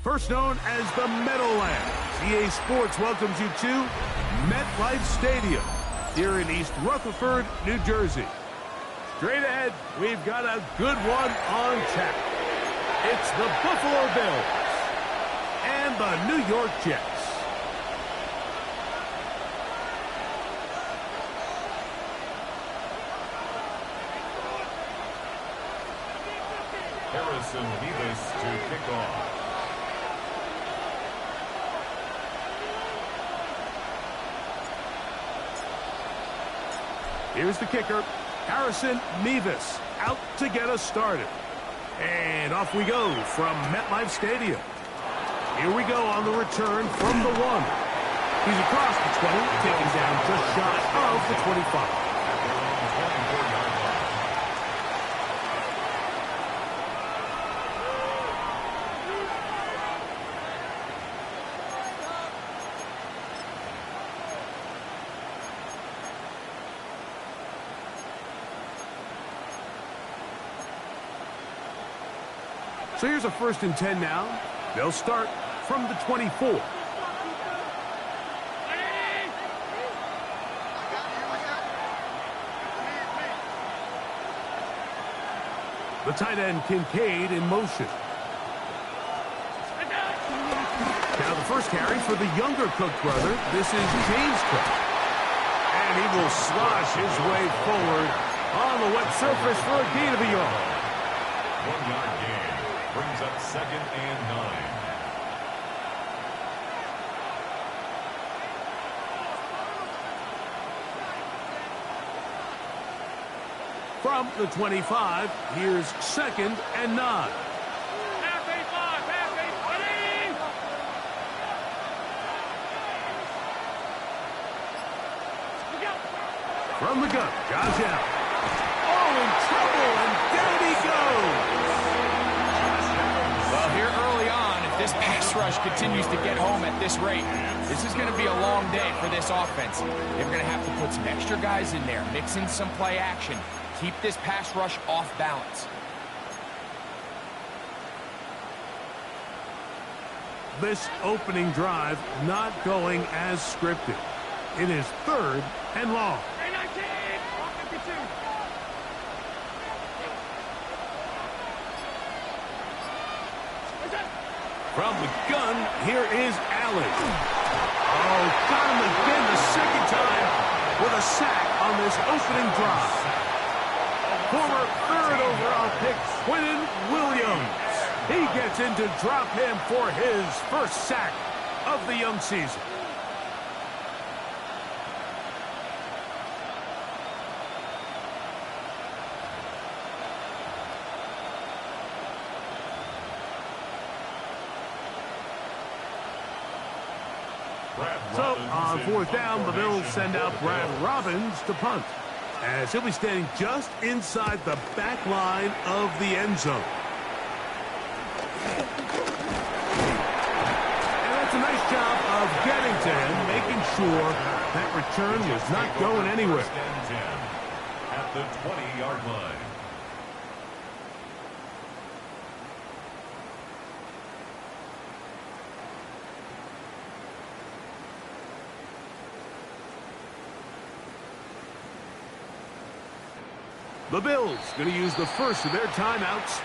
First known as the Meadowlands, EA Sports welcomes you to MetLife Stadium here in East Rutherford, New Jersey. Straight ahead, we've got a good one on tap. It's the Buffalo Bills and the New York Jets. Harrison Mevis to kick off. Here's the kicker, Harrison Mevis, out to get us started. And off we go from MetLife Stadium. Here we go on the return from the 1. He's across the 20, taken down just shy of the 25. So here's a 1st and 10 now. They'll start from the 24. The tight end Kincaid in motion. Now the first carry for the younger Cook brother. This is James Cook. And he will slosh his way forward on the wet surface for a gain of a yard. 1 yard gain. Brings up 2nd and 9. From the 25, here's 2nd and 9. From the gun, Josh Allen. Oh, in trouble, and down he goes. this pass rush continues to get home at this rate, this is going to be a long day for this offense. They're going to have to put some extra guys in there, mix in some play action, keep this pass rush off balance. This opening drive not going as scripted. It is 3rd and long. From the gun, here is Allen. Oh, got him again the second time with a sack on this opening drive. Former 3rd overall pick, Quinnen Williams. He gets in to drop him for his first sack of the young season. So, on 4th down, the Bills send out Brad Robbins to punt, as he'll be standing just inside the back line of the end zone. And that's a nice job of getting to him, making sure that return was not going anywhere. At the 20-yard line. The Bills going to use the first of their timeouts.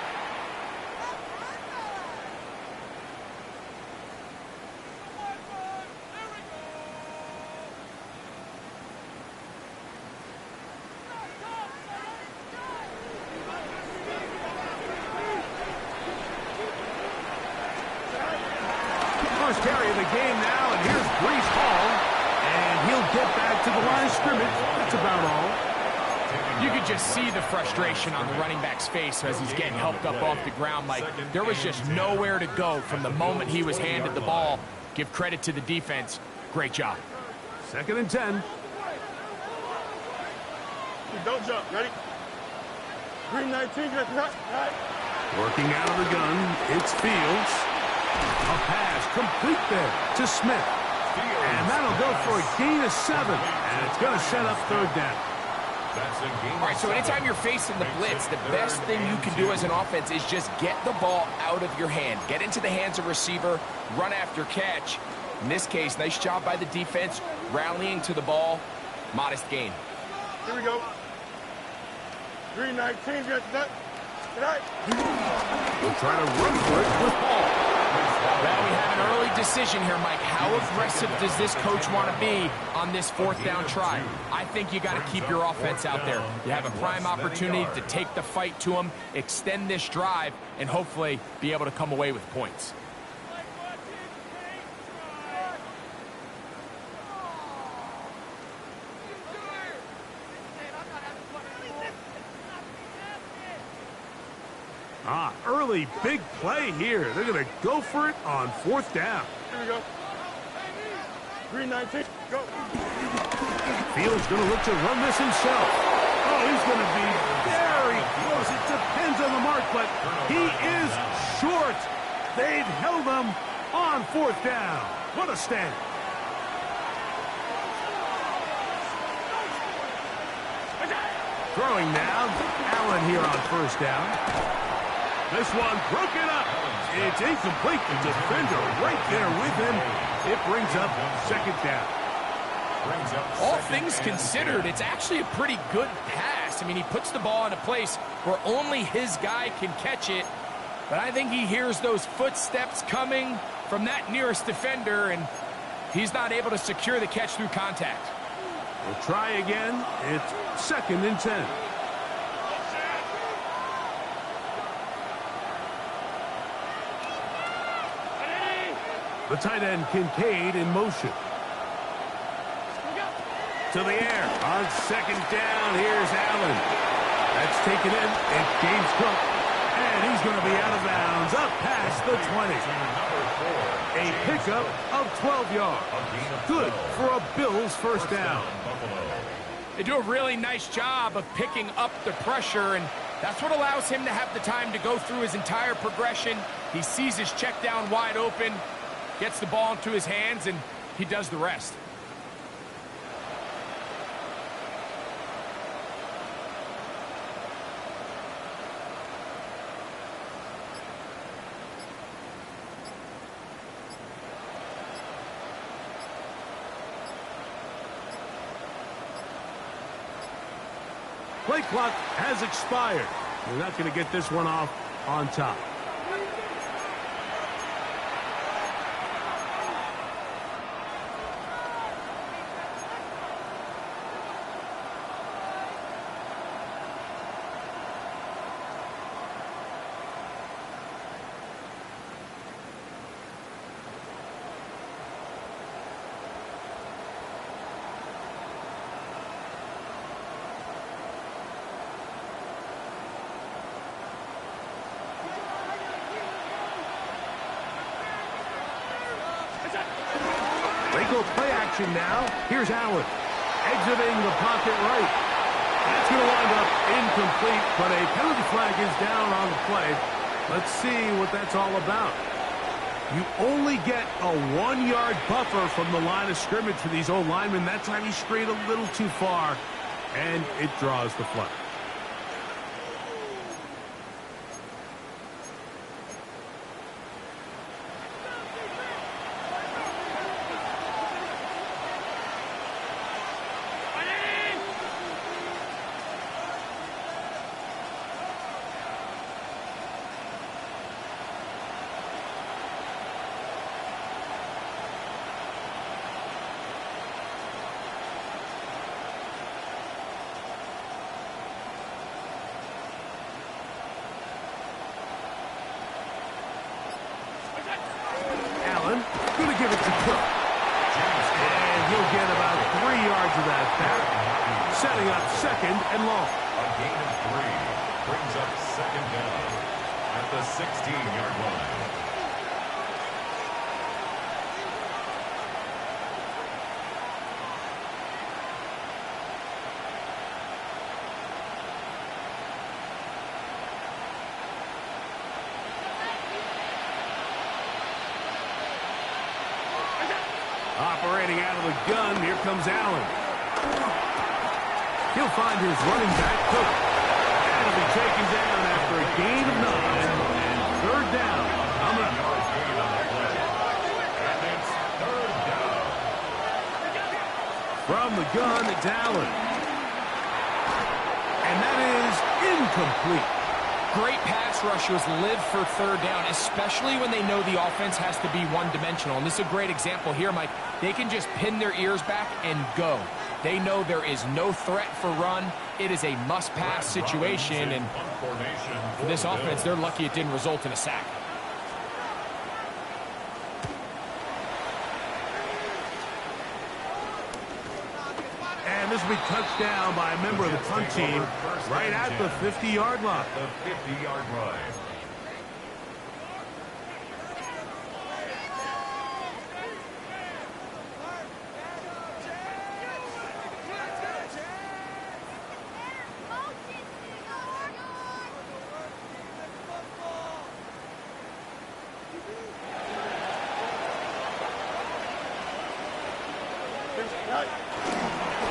First carry of the game now, and here's Breece Hall, and he'll get back to the line of scrimmage. That's about all. You could just see the frustration on the running back's face as he's getting helped up off the ground. Like, there was just nowhere to go from the moment he was handed the ball. Give credit to the defense. Great job. 2nd and 10. Don't jump. Ready? Green 19. Working out of the gun, it's Fields. A pass complete there to Smith. And that'll go for a gain of 7. And it's going to set up 3rd down. All right, so anytime you're facing the blitz, the best thing you can do as an offense is just get the ball out of your hand. Get into the hands of receiver, run after catch. In this case, nice job by the defense, rallying to the ball. Modest gain. Here we go. Green 19. We'll try to run for it with Hall. Well, we have an early decision here, Mike. How aggressive does this coach want to be on this 4th down try? I think you got to keep your offense out there. You have a prime opportunity to take the fight to them, extend this drive, and hopefully be able to come away with points. Early big play here. They're going to go for it on 4th down. Here we go. Green 19. Go. Fields going to look to run this himself. Oh, he's going to be very close. It depends on the mark, but he is short. They've held him on 4th down. What a stand. Throwing now. Allen here on 1st down. This one broken up. It's incomplete. The defender right there with him. It brings up 2nd down. All things considered, it's actually a pretty good pass. I mean, he puts the ball in a place where only his guy can catch it. But I think he hears those footsteps coming from that nearest defender, and he's not able to secure the catch through contact. We'll try again. It's 2nd and 10. The tight end, Kincaid, in motion. To the air. On 2nd down, here's Allen. That's taken in. It gains Cook. And he's going to be out of bounds. Up past the 20. A pickup of 12 yards. Good for a Bills 1st down. They do a really nice job of picking up the pressure, and That's what allows him to have the time to go through his entire progression. He sees his check down wide open, gets the ball into his hands, and he does the rest. Play clock has expired. We're not going to get this one off on top. They go play action now. Here's Allen. Exiting the pocket right. That's going to wind up incomplete, but a penalty flag is down on the play. Let's see what that's all about. You only get a 1-yard buffer from the line of scrimmage for these old linemen. That time he strayed a little too far, and it draws the flag. Going to give it to Cook. And he'll get about 3 yards of that back. Setting up second and long. A gain of 3 brings up second down at the 16-yard line. Operating out of the gun, here comes Allen. He'll find his running back, Cook. And he'll be taken down after a gain of 9. And third down. Coming up. And it's third down. From the gun, it's Allen. And that is incomplete. Great pass rushers live for third down, especially when they know the offense has to be one-dimensional. And this is a great example here, Mike. They can just pin their ears back and go. They know there is no threat for run. It is a must-pass situation, and for this offense, they're lucky it didn't result in a sack. And this will be touched down by a member of the punt team right at the 50-yard line. The 50-yard line.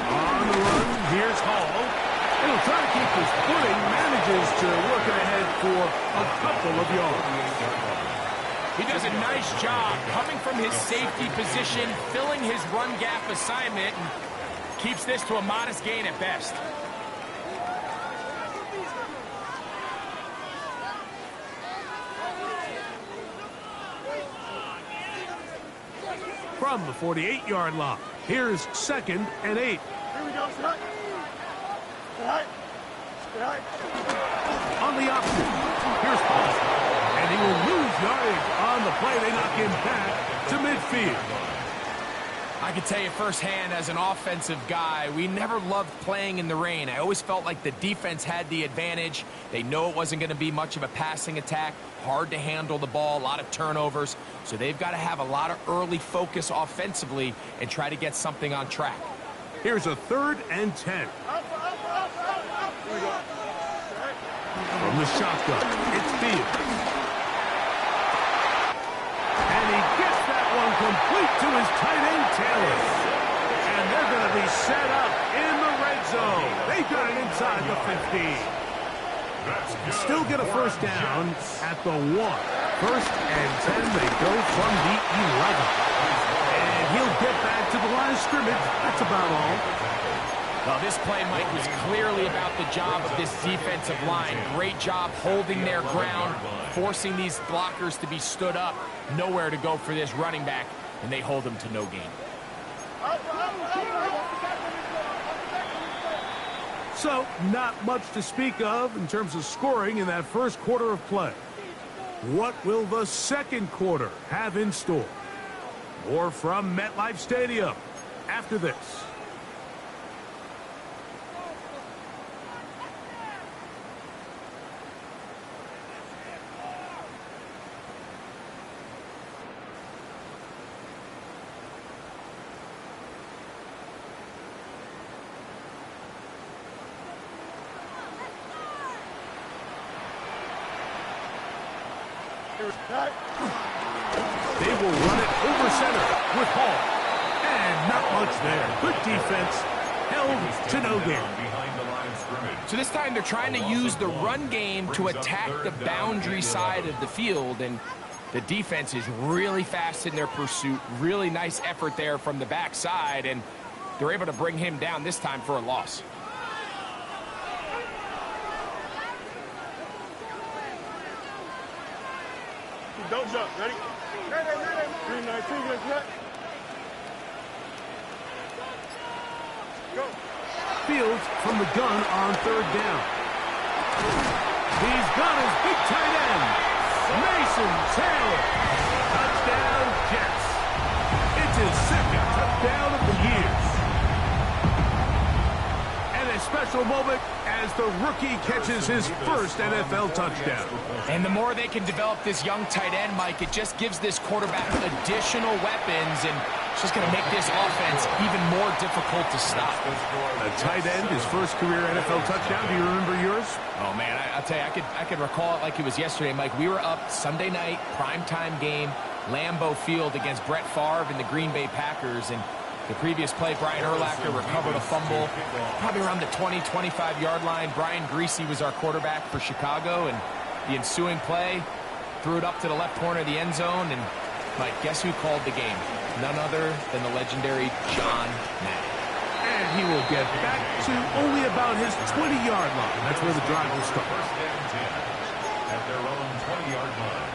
On the run, here's Hall. And he'll try to keep his footing, manages to work it ahead for a couple of yards. He does a nice job coming from his safety position, filling his run gap assignment, and keeps this to a modest gain at best. From the 48-yard line, here's second and 8. Here we go, Scott. On the option, here's Paul. And he will lose yardage on the play. They knock him back to midfield. I can tell you firsthand, as an offensive guy, we never loved playing in the rain. I always felt like the defense had the advantage. They know it wasn't going to be much of a passing attack, hard to handle the ball, a lot of turnovers. So they've got to have a lot of early focus offensively and try to get something on track. Here's a 3rd and 10. From the shotgun, it's Fields. And he gets that one complete to his tight end, Taylor. And they're going to be set up in the red zone. They got it inside the 15. Still get a first down at the 1. First and 10, they go from the 11. And he'll get back to the line of scrimmage. That's about all. Well, this play, Mike, was clearly about the job of this defensive line. Great job holding their ground, forcing these blockers to be stood up. Nowhere to go for this running back, and they hold him to no gain. So, not much to speak of in terms of scoring in that first quarter of play. What will the second quarter have in store? More from MetLife Stadium after this. They will run it over center with Hall. And not much there. Good defense. Held to no gain. So this time they're trying to use the run game to attack the boundary side of the field. And the defense is really fast in their pursuit. Really nice effort there from the backside. And they're able to bring him down this time for a loss. Don't jump. Ready? 319 against net. Go. Fields from the gun on third down. He's got his big tight end, Mason Taylor. Touchdown, Jets. It's his second touchdown of the year. And a special moment as the rookie catches his first NFL touchdown. And the more they can develop this young tight end, Mike, it just gives this quarterback additional weapons, and it's just going to make this offense even more difficult to stop. A tight end, his first career NFL touchdown. Do you remember yours? Oh, man, I'll tell you, I could recall it like it was yesterday, Mike. We were up Sunday night, primetime game, Lambeau Field against Brett Favre and the Green Bay Packers, and the previous play, Brian Urlacher recovered a fumble probably around the 20, 25-yard line. Brian Greasy was our quarterback for Chicago, and the ensuing play threw it up to the left corner of the end zone. And, Mike, guess who called the game? None other than the legendary John Madden. And he will get back to only about his 20-yard line. That's where the drive will start. First and 10 at their own 20-yard line.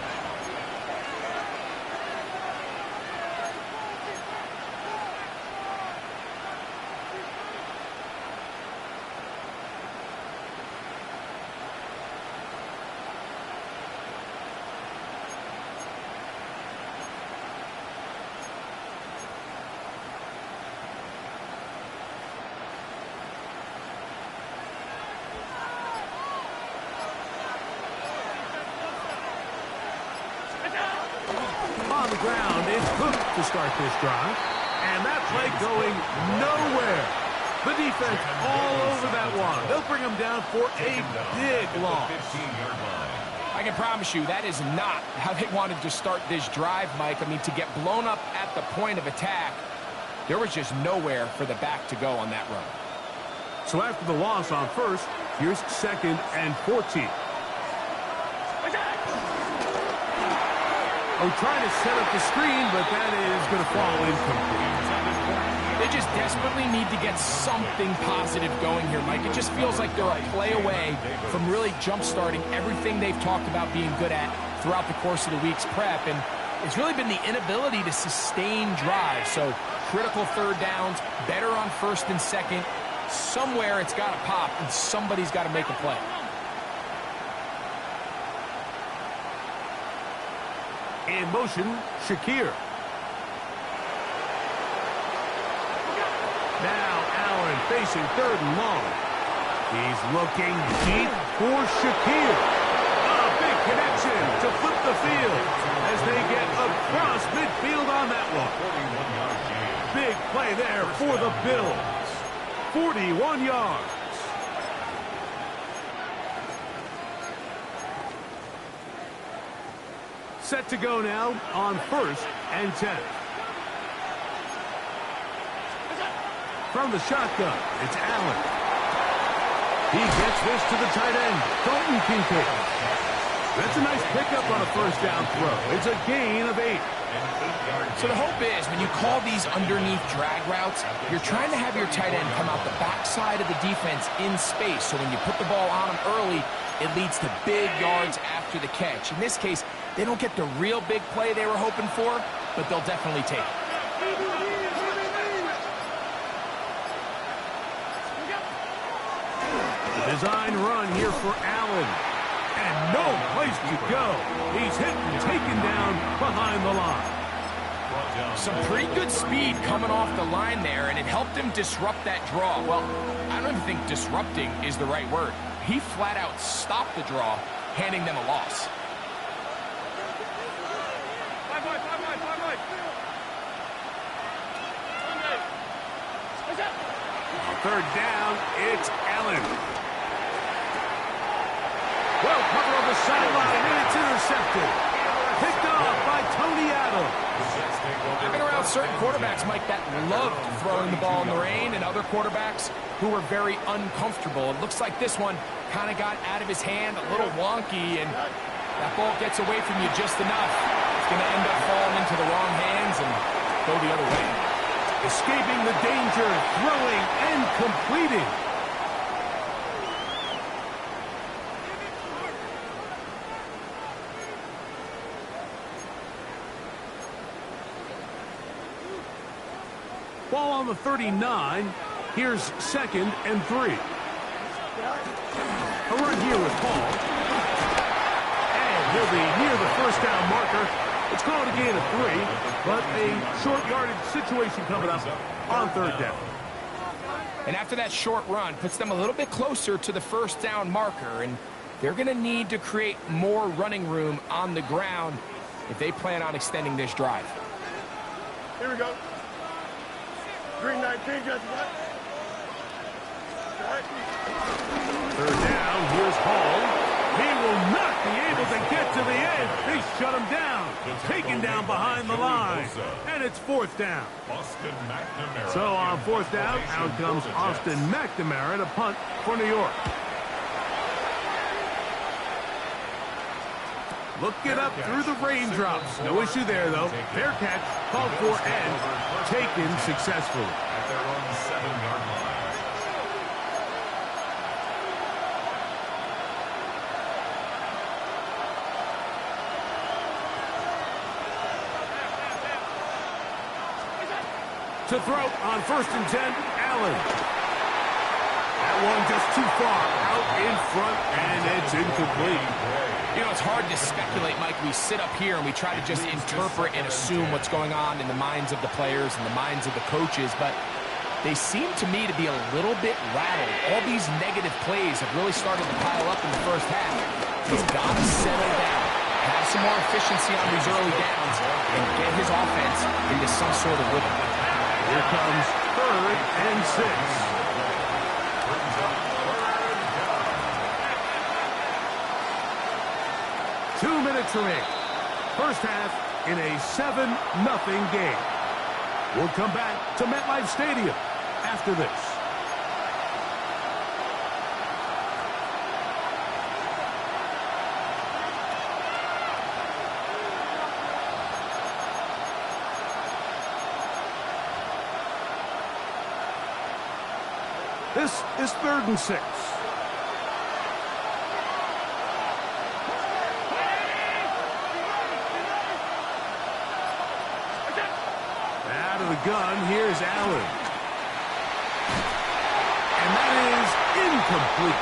On the ground, it's Cook to start this drive. And that play going nowhere. The defense all over that one. They'll bring him down for a big loss. I can promise you that is not how they wanted to start this drive, Mike. I mean, to get blown up at the point of attack, there was just nowhere for the back to go on that run. So after the loss on first, here's second and 14. Oh, trying to set up the screen, but that is going to fall incomplete. They just desperately need to get something positive going here, Mike. It just feels like they're a play away from really jump-starting everything they've talked about being good at throughout the course of the week's prep. And it's really been the inability to sustain drives. So critical third downs, better on first and second. Somewhere it's got to pop, and somebody's got to make a play. In motion, Shakir. Now Allen facing third and long. He's looking deep for Shakir. A big connection to flip the field as they get across midfield on that one. Big play there for the Bills. 41 yards. set to go now on 1st and 10. From the shotgun, it's Allen. He gets this to the tight end, Dalton Kincaid. That's a nice pickup on a first down throw. It's a gain of 8. So the hope is when you call these underneath drag routes, you're trying to have your tight end come out the backside of the defense in space. So when you put the ball on him early, it leads to big yards after the catch. In this case, they don't get the real big play they were hoping for, but they'll definitely take it. Design run here for Allen. And no place to go. He's hit and taken down behind the line. Some pretty good speed coming off the line there, and it helped him disrupt that draw. Well, I don't even think disrupting is the right word. He flat out stopped the draw, handing them a loss. Third down, it's Allen. Well covered on the sideline, and it's intercepted. Picked off by Tony Adams. I've been around certain quarterbacks, Mike, that loved throwing the ball in the rain, and other quarterbacks who were very uncomfortable. It looks like this one kind of got out of his hand, a little wonky, and that ball gets away from you just enough. It's going to end up falling into the wrong hands and go the other way. Escaping the danger, throwing and completing. Ball on the 39. Here's 2nd and 3. A run here with Paul. And he'll be near the first down marker. It's called a gain of 3, but a short yardage situation coming up on 3rd down. And after that short run, puts them a little bit closer to the first down marker, and they're going to need to create more running room on the ground if they plan on extending this drive. Here we go. Green 19, got that. 3rd down, here's Hall. He will not be able to get to the edge. They shut him down. Taken down behind the line. And it's 4th down. So on 4th down, out comes Austin McNamara to punt for New York. Looking up through the raindrops. No issue there, though. Fair catch, called for and taken successfully. At their own 7-yard line. To throw on 1st and 10, Allen. That one just too far out in front, and it's incomplete. You know, it's hard to speculate, Mike. We sit up here and we try to just interpret and assume what's going on in the minds of the players and the minds of the coaches, but they seem to me to be a little bit rattled. All these negative plays have really started to pile up in the first half. He's got to settle down, have some more efficiency on these early downs, and get his offense into some sort of rhythm. Here comes 3rd and 6. Two minutes remaining. First half in a 7-0 game. We'll come back to MetLife Stadium after this. This is 3rd and 6. Out of the gun, here's Allen. And that is incomplete.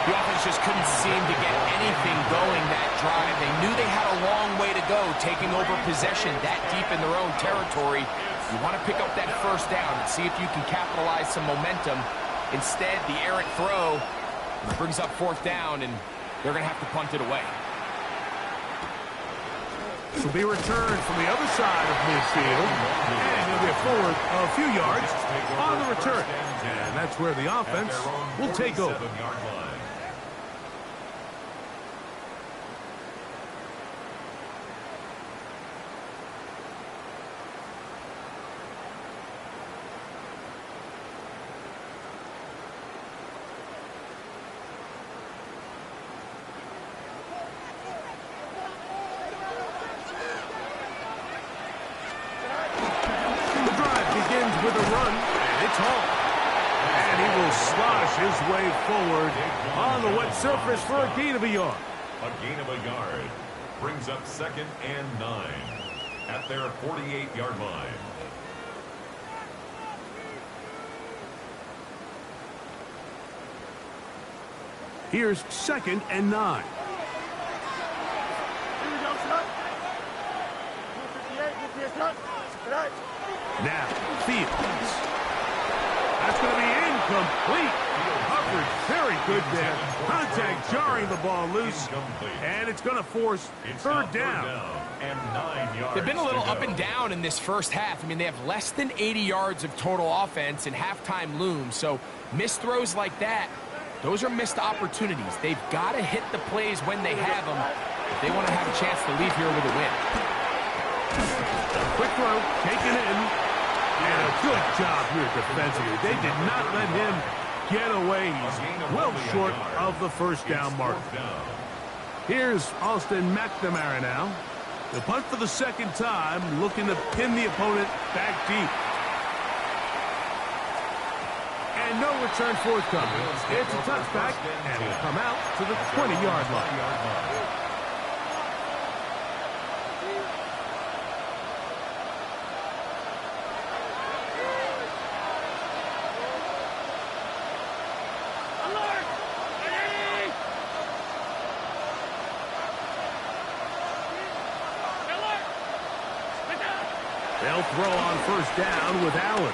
The offense just couldn't seem to get anything going that drive. They knew they had a long way to go, taking over possession that deep in their own territory. You want to pick up that first down and see if you can capitalize some momentum. Instead, the errant throw brings up 4th down, and they're going to have to punt it away. This will be returned from the other side of midfield, and he'll be forward a few yards on the return. And that's where the offense will take over. with a run, and it's home. And he will slosh his way forward on the wet surface for a gain of a yard. A gain of a yard brings up 2nd and 9 at their 48-yard line. Here's 2nd and 9. Here we go, son. 258, 58, son. Right. Now, Fields. That's going to be incomplete. Coverage very good there. Contact jarring the ball loose. And it's going to force third down. And 9 yards. They've been a little up and down in this first half. I mean, they have less than 80 yards of total offense and halftime looms. So missed throws like that, those are missed opportunities. They've got to hit the plays when they have them if they want to have a chance to leave here with a win. Quick throw, taken in. And a good job here defensively. They did not let him get away. He's well short of the first down mark. Here's Austin McNamara now. The punt for the second time, looking to pin the opponent back deep. And no return forthcoming. It's a touchback, and he'll come out to the 20-yard line. They'll throw on first down with Allen.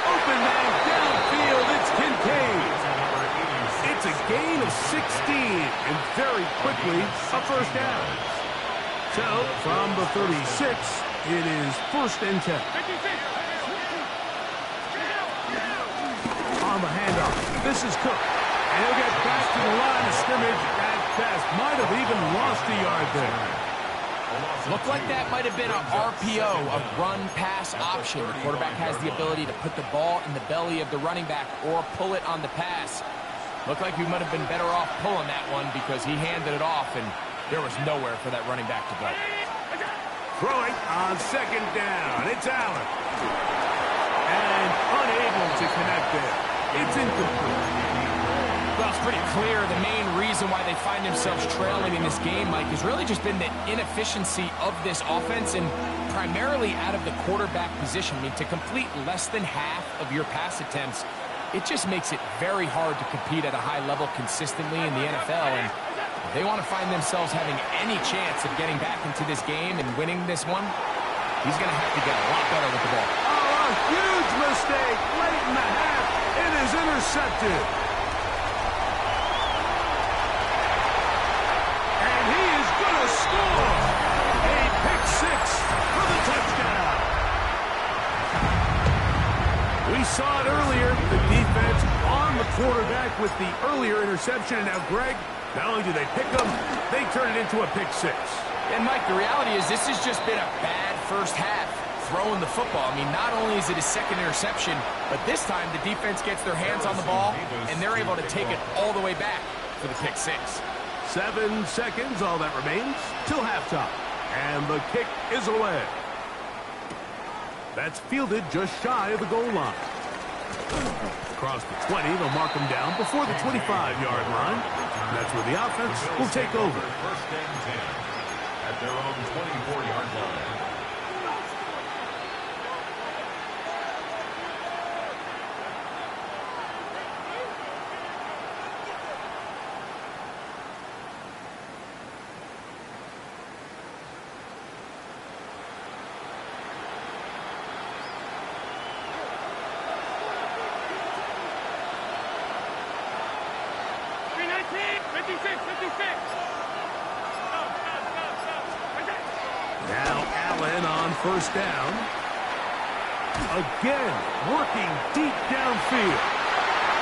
Open man downfield, it's Kincaid. It's a gain of 16, and very quickly a first down. So, from the 36, it is 1st and 10. On the handoff, this is Cook. And he'll get back to the line of scrimmage at best. Might have even lost a yard there. Looked like that might have been an RPO, a run-pass option. The quarterback has the ability to put the ball in the belly of the running back or pull it on the pass. Looked like we might have been better off pulling that one because he handed it off, and there was nowhere for that running back to go. Throwing on second down. It's Allen. And unable to connect there. It's incomplete. Well, it's pretty clear the main reason why they find themselves trailing in this game, Mike, has really just been the inefficiency of this offense and primarily out of the quarterback position. I mean, to complete less than half of your pass attempts, it just makes it very hard to compete at a high level consistently in the NFL. And if they want to find themselves having any chance of getting back into this game and winning this one, he's going to have to get a lot better with the ball. Oh, a huge mistake late in the half. It is intercepted. Score! A pick six for the touchdown. We saw it earlier, the defense on the quarterback with the earlier interception. And now, Greg, not only do they pick them, they turn it into a pick six. And, Mike, the reality is this has just been a bad first half throwing the football. I mean, not only is it his second interception, but this time the defense gets their hands on the ball, and they're able to take it all the way back for the pick six. 7 seconds, all that remains, till halftime. And the kick is away. That's fielded just shy of the goal line. Across the 20, they'll mark him down before the 25-yard line. That's where the offense will take over. 1st and 10 at their own 24-yard line. Now Allen on first down. Again, working deep downfield.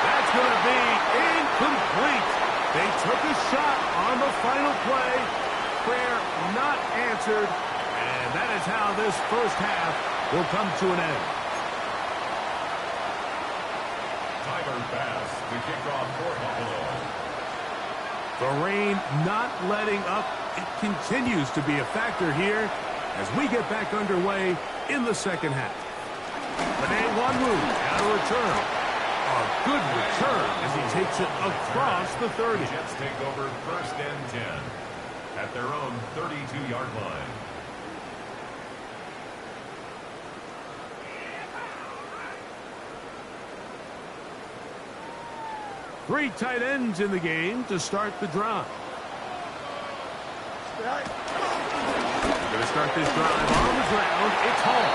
That's going to be incomplete. They took a shot on the final play. Prayer not answered. And that is how this first half will come to an end. Tyler Bass to kick off for Buffalo. The rain not letting up. It continues to be a factor here as we get back underway in the second half. Benet Wanwu out of return. A good return as he takes it across the 30. Jets take over 1st and 10 at their own 32-yard line. Three tight ends in the game to start the drive. Going to start this drive on the ground. It's Hall.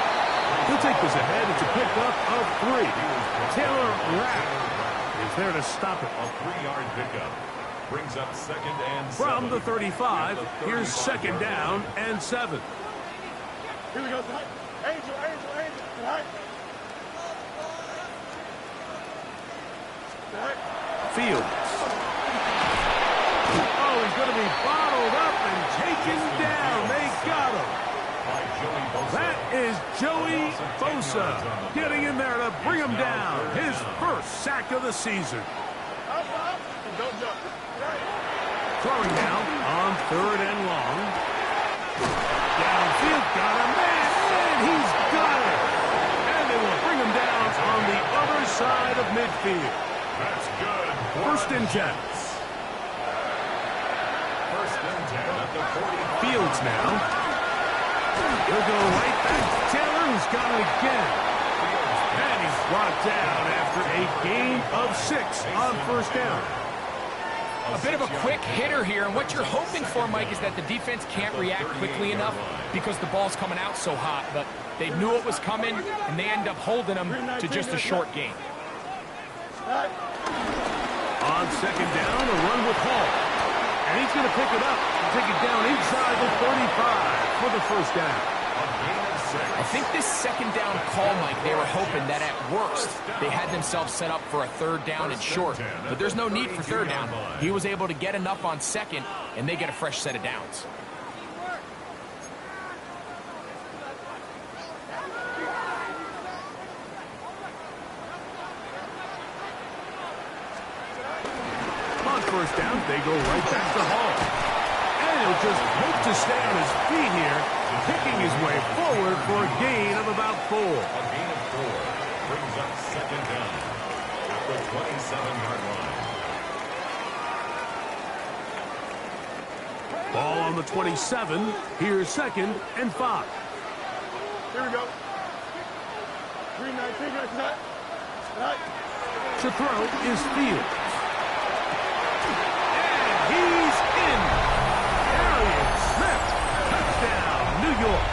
He'll take this ahead. It's a pickup of 3. Taylor Rapp is there to stop it. A 3-yard pickup brings up 2nd and 7. From the 35, here's 2nd down and 7. Here we go. Angel. Right. Fields. Oh, he's going to be bottled up and taken down. They got him. That is Joey Bosa getting in there to bring him down. His first sack of the season. Don't jump. Throwing down on 3rd and long. Downfield, got him, and he's got it. And they will bring him down on the other side of midfield. That's good. 1st and 10. 1st and 10 at the 40. Fields now. He'll go right back to Taylor, who's got it again. And he's brought down after a gain of 6 on 1st down. A bit of a quick hitter here, and what you're hoping for, Mike, is that the defense can't react quickly enough because the ball's coming out so hot, but they knew it was coming, and they end up holding them to just a short gain. On 2nd down, a run with Hall. And he's going to pick it up and take it down inside the 35 for the 1st down. I think this 2nd down call, Mike, they were hoping that at worst they had themselves set up for a 3rd down and short. But there's no need for 3rd down. He was able to get enough on 2nd, and they get a fresh set of downs. On 1st down, they go right back to Hall. And he'll just hope to stay on his feet here, picking his way forward for a gain of about 4. A gain of 4 brings up 2nd down at the 27-yard line. Ball on the 27. Here's 2nd and 5. Here we go. 3-19. Right. To throw is Fields. He's in. Arian Smith. Touchdown, New York.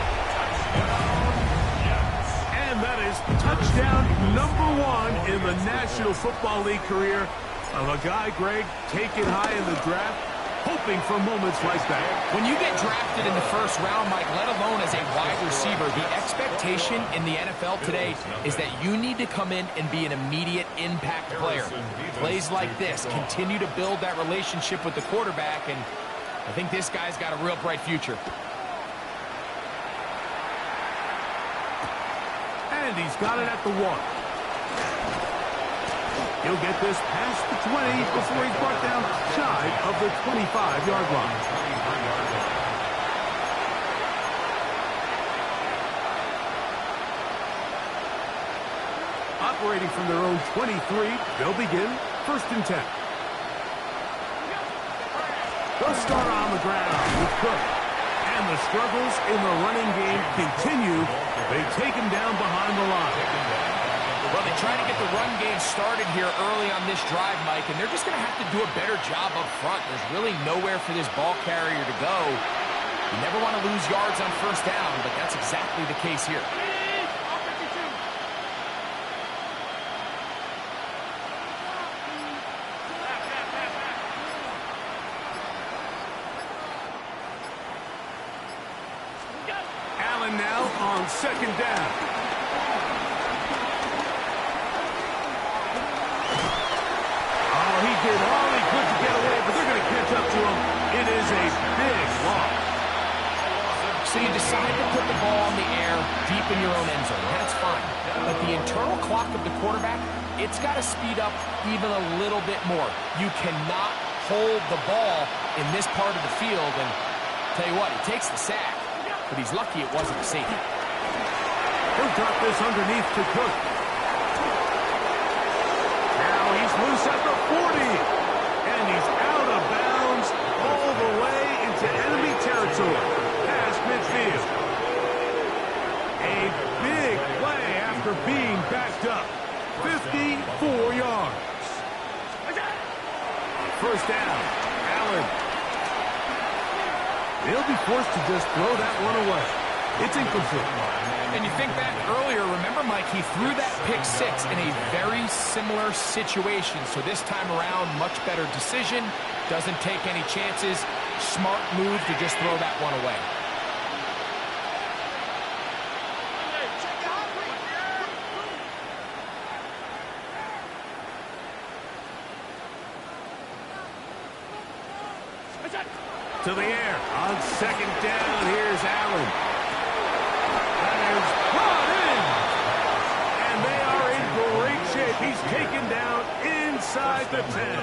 And that is touchdown number 1 in the National Football League career of a guy, Greg, taken high in the draft, hoping for moments like that. When you get drafted in the 1st round, Mike, let alone as a wide receiver, the expectation in the NFL today is that you need to come in and be an immediate impact player. Plays like this continue to build that relationship with the quarterback, and I think this guy's got a real bright future. And he's got it at the 1. He'll get this past the 20 before he's brought down shy of the 25-yard line. Operating from their own 23, they'll begin 1st and 10. They'll start on the ground with Cook. And the struggles in the running game continue. They take him down behind the line. Well, they try to get the run game started here early on this drive, Mike, and they're just going to have to do a better job up front. There's really nowhere for this ball carrier to go. You never want to lose yards on 1st down, but that's exactly the case here. Allen now on 2nd down. He did all he could to get away, but they're going to catch up to him. It is a big loss. So you decide to put the ball in the air deep in your own end zone. That's fine. But the internal clock of the quarterback, it's got to speed up even a little bit more. You cannot hold the ball in this part of the field. And tell you what, he takes the sack, but he's lucky it wasn't a safety. He'll drop this underneath to Cook. Now he's loose at the 40. And he's out of bounds all the way into enemy territory. Past midfield. A big play after being backed up. 54 yards. First down. Allen. They'll be forced to just throw that one away. It's incomplete. And you think back earlier, remember, Mike, he threw that pick six in a very similar situation. So this time around, much better decision. Doesn't take any chances. Smart move to just throw that one away. To the air. On second down, here's Allen. That is brought in. And they are in great shape. He's taken down inside the 10.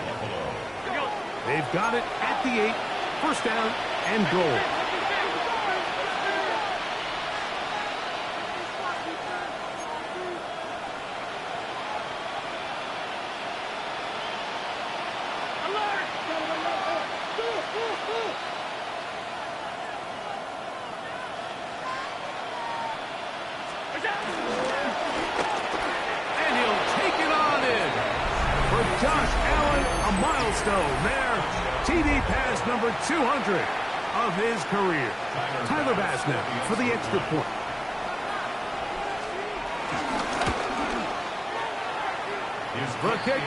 They've got it at the 8. First down and goal. And he'll take it on in. For Josh Allen, a milestone there. TD pass number 200 of his career. Tyler Bass now for the extra point. The kick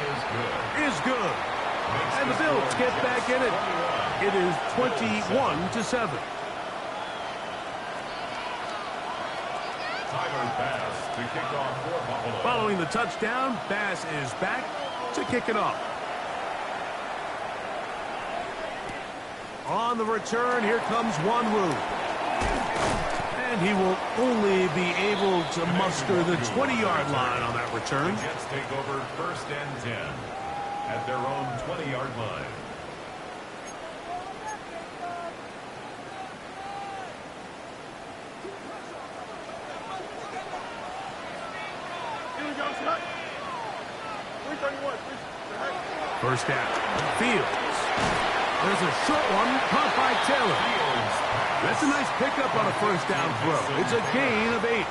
is good. And the Bills get back in it. It is 21-7. Bass to kick off for Buffalo. Following the touchdown, Bass is back to kick it off. On the return, here comes Wanwu. And he will only be able to muster the 20-yard line on that return. The Jets take over first and 10 at their own 20-yard line. First down. Fields. There's a short one caught by Taylor. That's a nice pickup on a first down throw. It's a gain of 8.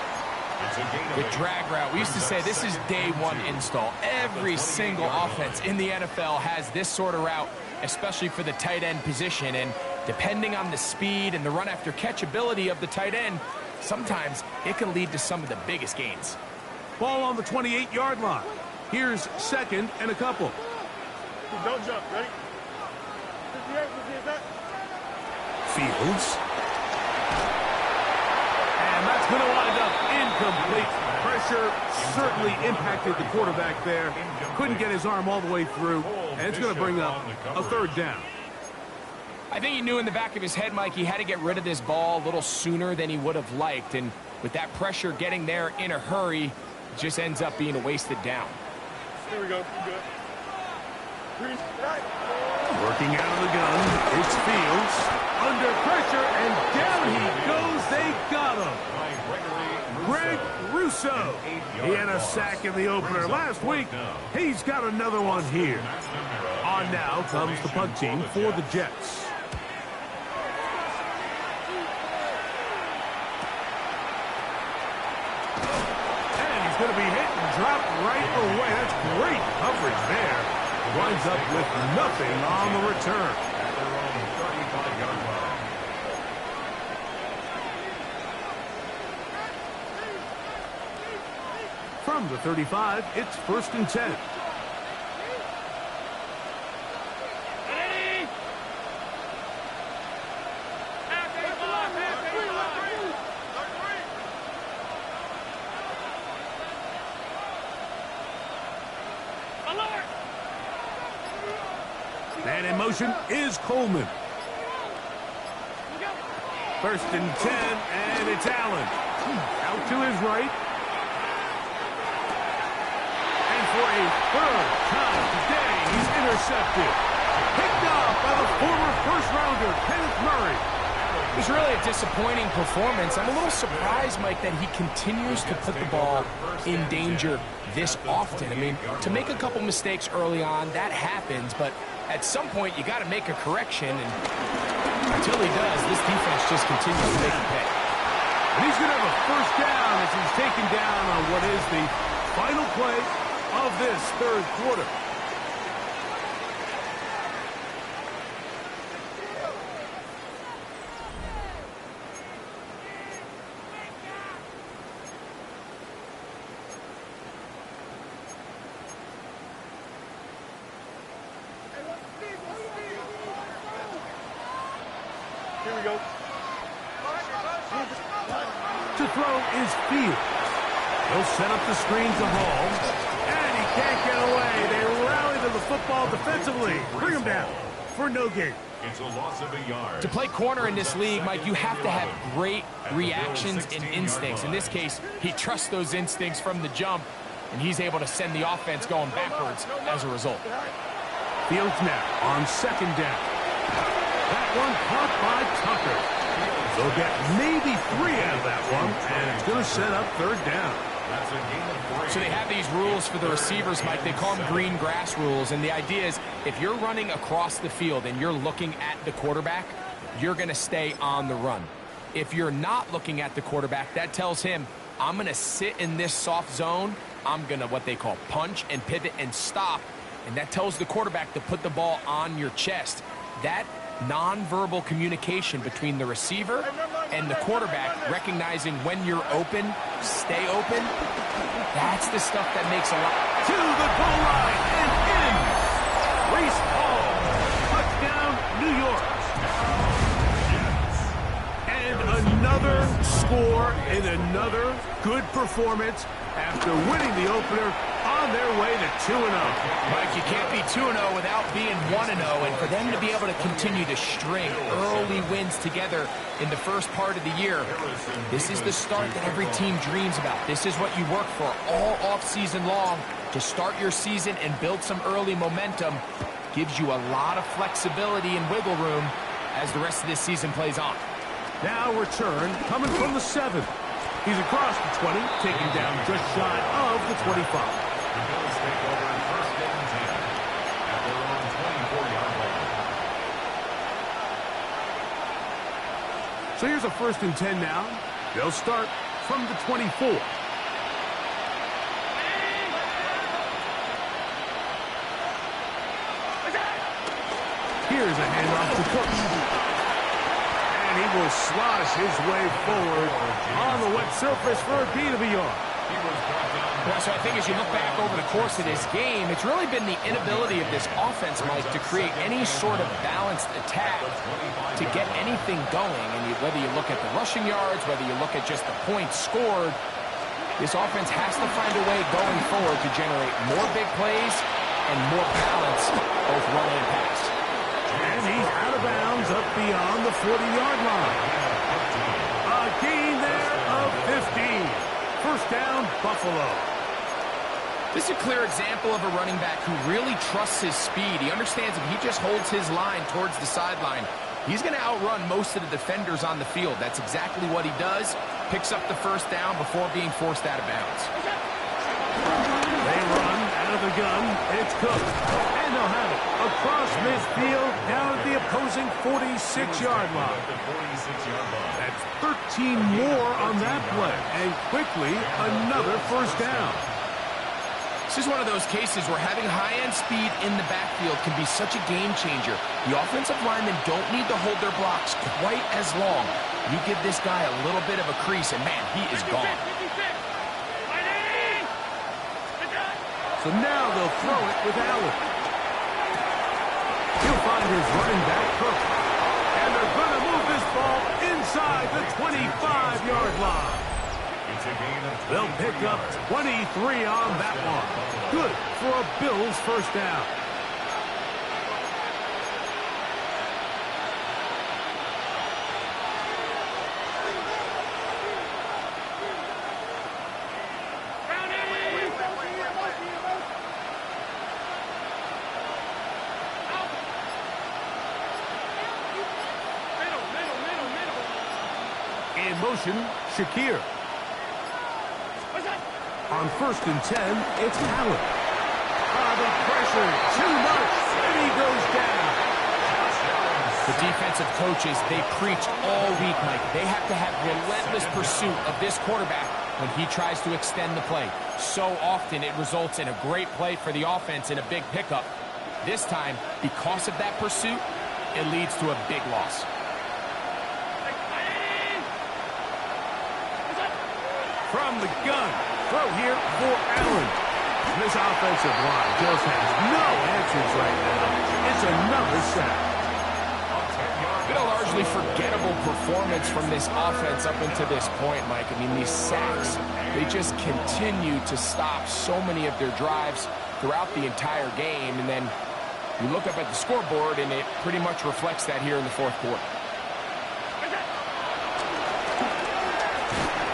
The drag route, we used to say this is day one install. Every single offense in the NFL has this sort of route, especially for the tight end position. And depending on the speed and the run after catch ability of the tight end, sometimes it can lead to some of the biggest gains. Ball on the 28-yard line. Here's second and a couple. Don't jump. Ready? Fields. And that's going to wind up incomplete. Pressure certainly impacted the quarterback there. Couldn't get his arm all the way through. And it's going to bring up a third down. I think he knew in the back of his head, Mike, he had to get rid of this ball a little sooner than he would have liked. And with that pressure getting there in a hurry, it just ends up being a wasted down. Here we go. Good. Working out of the gun, it's Fields. Under pressure, and down he goes. They got him. Greg Rousseau. He had a sack in the opener last week. He's got another one here. On now comes the punt team for the Jets. And he's going to be hit and dropped right away. That's great coverage there. Winds up with nothing on the return. At their own 35-yard line. From the 35, it's first and 10. And in motion is Coleman. First and 10, and it's Allen. Out to his right. And for a third time today, he's intercepted. Picked off by the former first-rounder, Kenneth Murray. It was really a disappointing performance. I'm a little surprised, Mike, that he continues to put the ball in danger this often. I mean, to make a couple mistakes early on, that happens, but at some point you got to make a correction, and until he does, this defense just continues to make him pay. And he's going to have a first down as he's taken down on what is the final play of this third quarter. Here we go. To throw is Fields. He'll set up the screen to Hall. And he can't get away. They rally to the football defensively. Bring him down for no gain. It's a loss of a yard. To play corner in this league, Mike, you have to have great reactions and instincts. In this case, he trusts those instincts from the jump, and he's able to send the offense going backwards as a result. Fields now on second down. That one caught by Tucker. They'll get maybe 3 out of that one, and it's going to set up third down. That's a gain of 3. So they have these rules for the receivers, Mike. They call them green grass rules, and the idea is if you're running across the field and you're looking at the quarterback, you're going to stay on the run. If you're not looking at the quarterback, that tells him, I'm going to sit in this soft zone. I'm going to what they call punch and pivot and stop, and that tells the quarterback to put the ball on your chest. That nonverbal communication between the receiver and the quarterback, recognizing when you're open, stay open, that's the stuff that makes a lot. To the goal line and in. Breece Hall. Touchdown, New York. And another score in another good performance after winning the opener on their way to 2-0. Mike, you can't be 2-0 without being 1-0, and for them to be able to continue to string early wins together in the first part of the year, this is the start that every team dreams about. This is what you work for all offseason long, to start your season and build some early momentum. Gives you a lot of flexibility and wiggle room as the rest of this season plays on. Now return coming from the 7. He's across the 20, taking down just shy of the 25. The Bills take over first and 10 at their own 24-yard line. So here's a first and 10 now. They'll start from the 24. Here's a handoff to Cook. And he will slosh his way forward on the wet surface for a gain of a yard. Well, so I think as you look back over the course of this game, it's really been the inability of this offense, Mike, to create any sort of balanced attack to get anything going. And whether you look at the rushing yards, whether you look at just the points scored, this offense has to find a way going forward to generate more big plays and more balance, both run and pass. And he's out of bounds up beyond the 40-yard line. A gain there of 15. First down, Buffalo. This is a clear example of a running back who really trusts his speed. He understands if he just holds his line towards the sideline, he's going to outrun most of the defenders on the field. That's exactly what he does. Picks up the first down before being forced out of bounds. They run out of the gun. It's Cook. And they'll have it across midfield down at the opposing 46-yard line. That's 13 more on that play. And quickly, another first down. This is one of those cases where having high-end speed in the backfield can be such a game changer. The offensive linemen don't need to hold their blocks quite as long. You give this guy a little bit of a crease, and man, he is gone. So now they'll throw it with Allen. He'll find his running back, Cook. And they're going to move this ball inside the 25-yard line. They'll pick up 23 on that one. Good for a Bills first down. motion, Shakir. On 1st and 10, it's Allen. The pressure, too much, and he goes down. The defensive coaches, they preach all week, Mike. They have to have relentless pursuit of this quarterback when he tries to extend the play. So often it results in a great play for the offense and a big pickup. This time, because of that pursuit, it leads to a big loss. From the gun, throw here for Allen. This offensive line just has no answers right now. It's another sack. Been a largely forgettable performance from this offense up until this point, Mike. I mean, these sacks, they just continue to stop so many of their drives throughout the entire game. And then you look up at the scoreboard, and it pretty much reflects that here in the fourth quarter.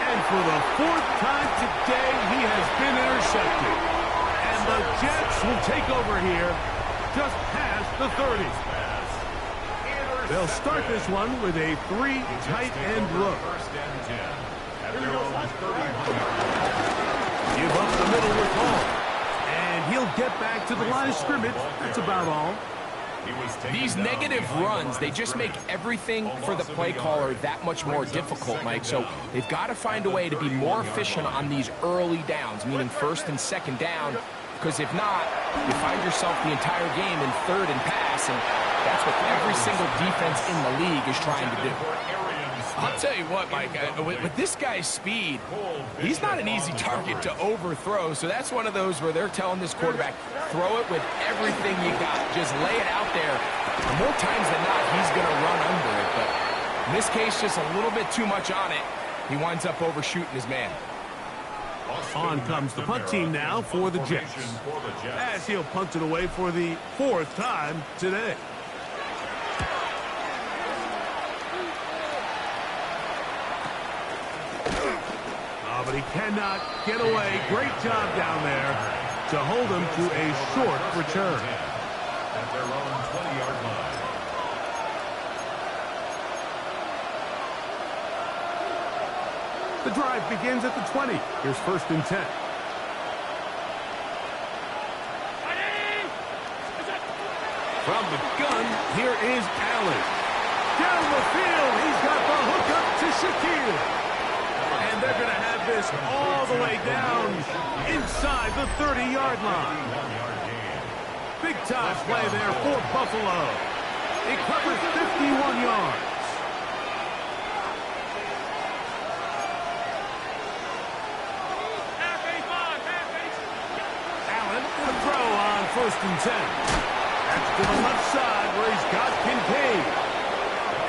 And for the 4th time today, he has been intercepted. And the Jets will take over here just past the 30. They'll start this one with a 3 tight end look. Give up the middle with Hall. And he'll get back to the line of scrimmage. That's about all. These negative runs, they just make everything for the play caller that much more difficult, Mike. So they've got to find a way to be more efficient on these early downs, meaning 1st and 2nd down, because if not, you find yourself the entire game in 3rd and pass, and that's what every single defense in the league is trying to do. I'll tell you what, Mike, with this guy's speed, he's not an easy target to overthrow, so that's one of those where they're telling this quarterback, throw it with everything you got. Just lay it out there. And more times than not, he's going to run under it, but in this case, just a little bit too much on it. He winds up overshooting his man. On comes the punt team now for the Jets, as he'll punt it away for the 4th time today. But he cannot get away. Great job down there to hold him to a short return. At their own 20-yard line. The drive begins at the 20. Here's 1st and 10. From the gun, here is Allen. Down the field, he's got the hookup to Shakir. And they're going to have this all the way down inside the 30-yard line. Big time play there for Buffalo. It covers 51 yards. Allen will throw on 1st and 10. That's to the left side where he's got Kincaid.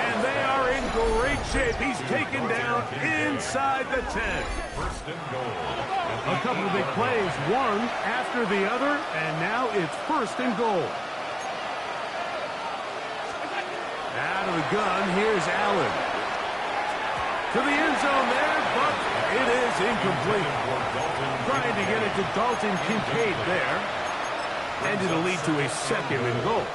And they are in great shape. He's taken down inside the 10. First and goal. A couple of big plays, one after the other, and now it's 1st and goal. Out of the gun, here's Allen. To the end zone there, but it is incomplete. Trying to get it to Dalton Kincaid there. And it'll lead to a 2nd and goal.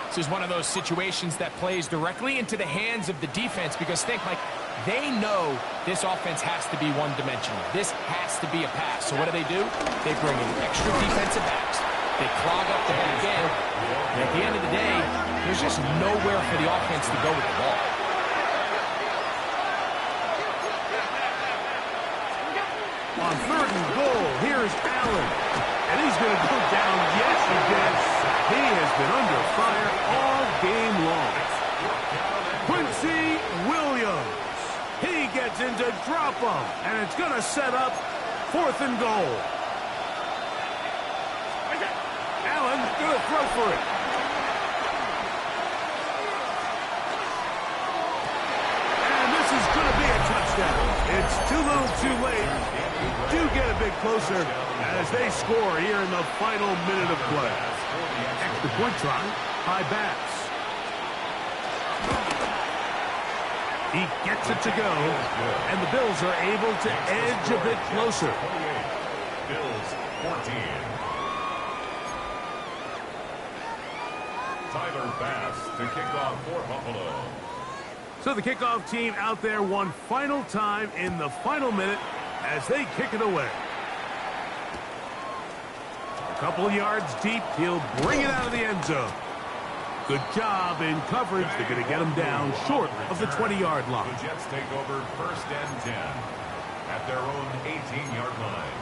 This is one of those situations that plays directly into the hands of the defense because think, like, they know this offense has to be one-dimensional. This has to be a pass. So what do? They bring in extra defensive backs. They clog up the back end. And at the end of the day, there's just nowhere for the offense to go with the ball. On 3rd and goal, here's Allen. And he's going to go down. Yes, he did. He has been under fire all game long. Quincy Williams. He gets into drop him. And it's going to set up 4th and goal. Allen going to throw for it. And this is going to be a touchdown. It's too little too late. Do get a bit closer as they score here in the final minute of play. Extra point try by Bass. He gets it to go, and the Bills are able to edge a bit closer. Bills 14. Tyler Bass to kick off for Buffalo. So the kickoff team out there one final time in the final minute as they kick it away. A couple yards deep, he'll bring it out of the end zone. Good job in coverage. They're going to get him down short of the 20-yard line. The Jets take over 1st and 10 at their own 18-yard line.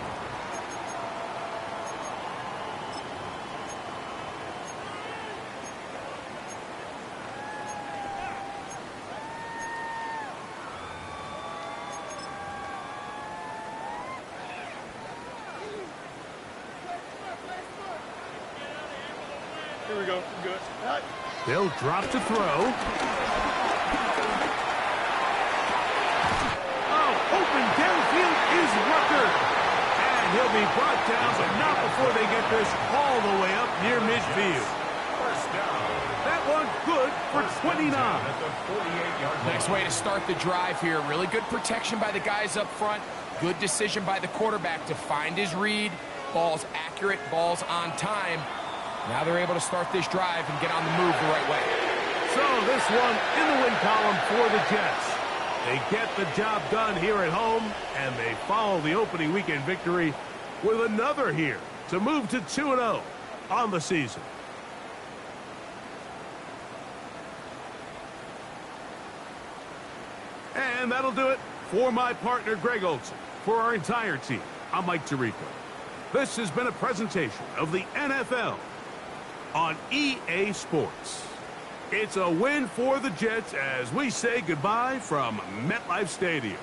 Here we go. Good. They'll drop to throw. Oh, open downfield is Rucker. And he'll be brought down, but not before they get this all the way up near midfield. First down. That one good for 29. At the 48-yard line. Next way to start the drive here. Really good protection by the guys up front. Good decision by the quarterback to find his read. Ball's accurate, ball's on time. Now they're able to start this drive and get on the move the right way. So this one in the win column for the Jets. They get the job done here at home, and they follow the opening weekend victory with another here to move to 2-0 on the season. And that'll do it for my partner, Greg Olson. For our entire team, I'm Mike Tirico. This has been a presentation of the NFL on EA Sports. It's a win for the Jets as we say goodbye from MetLife Stadium.